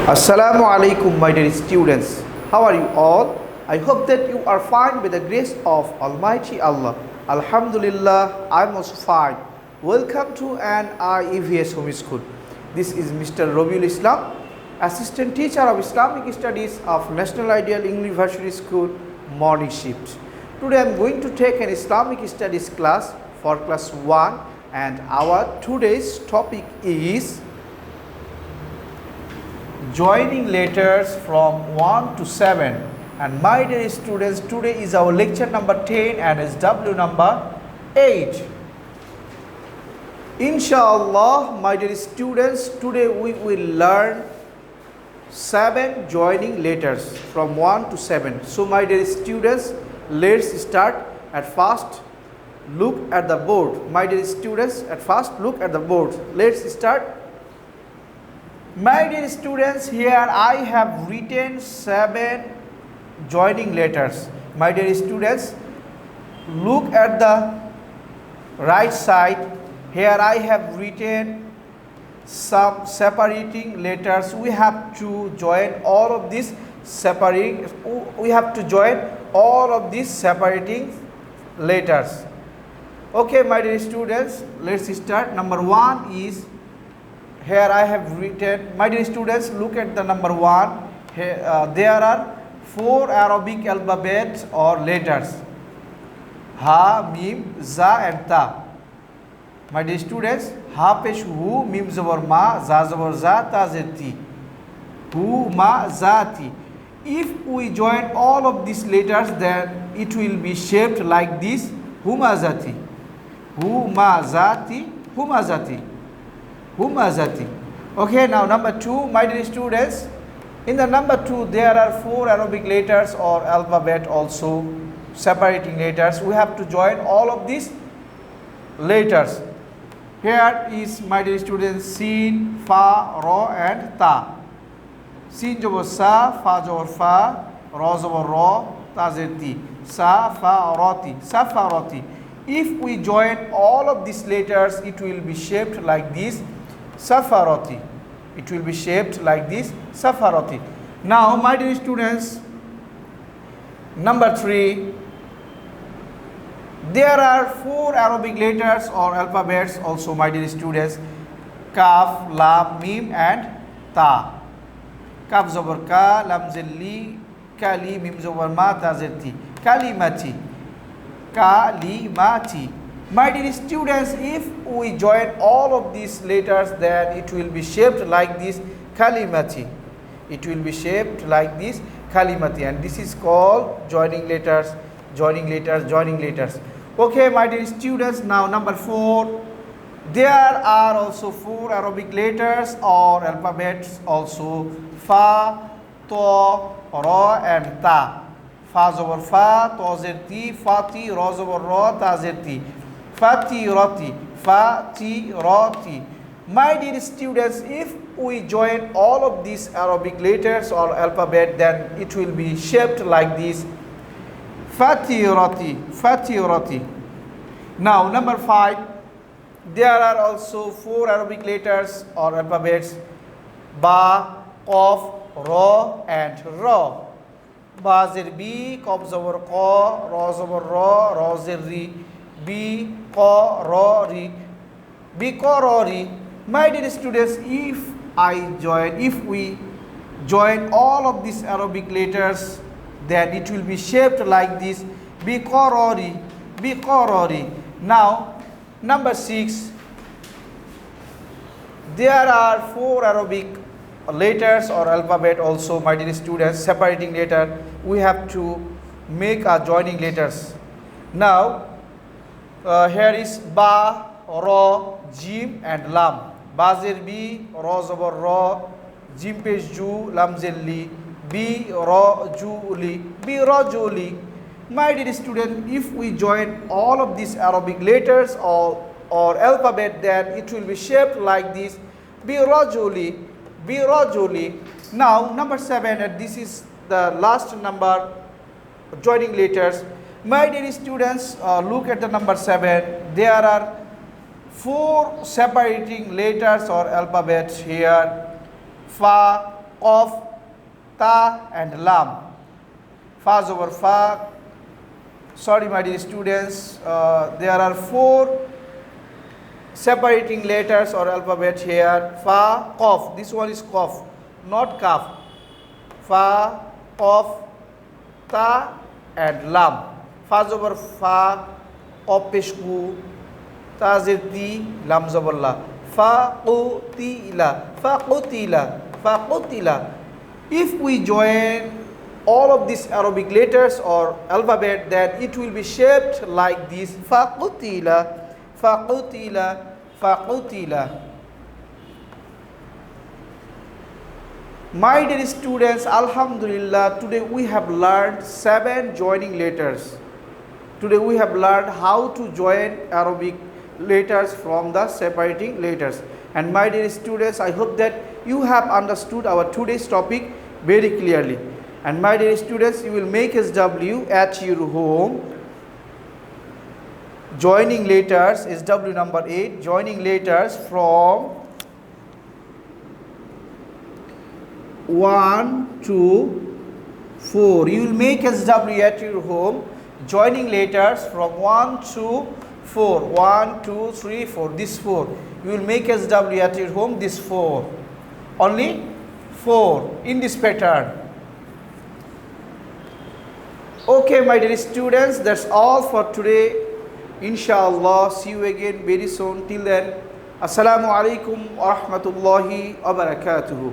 Assalamu alaikum, my dear students. How are you all? I hope that you are fine with the grace of Almighty Allah. Alhamdulillah, I'm also fine. Welcome to an IEVS home school. This is Mr. Robiul Islam, Assistant Teacher of Islamic Studies of National Ideal University School, morning shift. Today I'm going to take an Islamic Studies class for class 1, and our today's topic is joining letters from 1 to 7. And my dear students, today is our lecture number 10 and SW number 8. Inshallah, my dear students, today we will learn 7 joining letters from 1 to 7. So my dear students, let's start. At first look at the board. My dear students, at first look at the board. Let's start. My dear students, here I have written 7 joining letters. My dear students, look at the right side. Here I have written some separating letters. We have to join all of these separating. We have to join all of these separating letters. Okay, my dear students, let's start. Number 1 is, here I have written, my dear students, look at the number 1. Here, there are 4 Arabic alphabets or letters: Ha, Mim, Za and Ta. My dear students, Ha pesh Hu, Mim zabar Ma, Za zabar Za, Ta zir Ti. Hu, Ma, Za, Ti. If we join all of these letters, then it will be shaped like this: Humazati, Humazati, Humazati, Humazati. Okay, now number 2, my dear students, in the number 2 there are 4 Arabic letters or alphabet, also separating letters. We have to join all of these letters. Here is, my dear students, Sin, Fa, Ra and Ta. Sin jabar Sa, Fa jabar Fa, Ra jabar Ra, Ta zir Ti. Sa, Fa, Ra, Ti. Sa, Fa, Ra, Ti. If we join all of these letters, it will be shaped like this: Safarati. It will be shaped like this: Safarati. Now, my dear students, number 3, there are 4 Arabic letters or alphabets also, my dear students: Kaf, Lam, Mim and Ta. Kaf zabar Ka, Lam zilli, Kali, Mim zabar Ma, Ta zirti. Kalimati, Kalimati. My dear students, if we join all of these letters, then it will be shaped like this: Kalimati. It will be shaped like this: Kalimati. And this is called joining letters, joining letters, joining letters. Okay, my dear students, now number 4. There are also 4 Arabic letters or alphabets also: Fa, Ta, Ra and Ta. Fa zabar Fa, Ta zir Ti, Fati, Ra zabar Ra, Ta zir Ti. Fatirati, Fatirati. My dear students, if we join all of these Arabic letters or alphabet, then it will be shaped like this: Fatirati, Fatirati. Now number 5, there are also 4 Arabic letters or alphabets: Ba, Qaf, Ra and Ra. Ba zir Bi, Qaf zabar Qa, Ra zabar Ra, Ra zir Ri. Biqarari, Biqarari. My dear students, if we join all of these Arabic letters, then it will be shaped like this: Biqarari, Biqarari. Now number 6, there are 4 Arabic letters or alphabet also, my dear students, separating letter. We have to make a joining letters. Now here is Ba, Ra, Jim and Lam. Ba zir Bi, Ra zabar Ra, Jim pesh Ju, Lam zilli, Bi Ra Ju li, Bi Ra Ju li. My dear student, if we join all of these Arabic letters or alphabet, then it will be shaped like this: Bi Ra Ju li, Bi Ra Ju li. Now number 7, and this is the last number joining letters. My dear students, look at the number 7. There are 4 separating letters or alphabets here: Fa, qaf, ta and lam. Fa over fa. Sorry my dear students, there are 4 separating letters or alphabet here. Fa, qaf, this one is qaf, not kaf. Fa, qaf, ta and lam. Fa over fa, qaf pesh ku, ta zir ti, lam zabar la. Fa qutila, fa qutila, fa qutila. If we join all of these Arabic letters or alphabet, then it will be shaped like this. Faqutila, faqutila, faqutila. My dear students, Alhamdulillah, today we have learned 7 joining letters. Today we have learned how to join Arabic letters from the separating letters. And my dear students, I hope that you have understood our today's topic very clearly. And my dear students, you will make SW at your home. Joining letters, SW number 8, joining letters from 1 to 4. You will make SW at your home. Joining letters from 1 to 4. 1, 2, 3, 4. This 4. You will make SW at your home. This 4. Only 4 in this pattern. Okay, my dear students, that's all for today. Inshallah, see you again very soon. Till then, Assalamu alaikum wa rahmatullahi wa barakatuhu.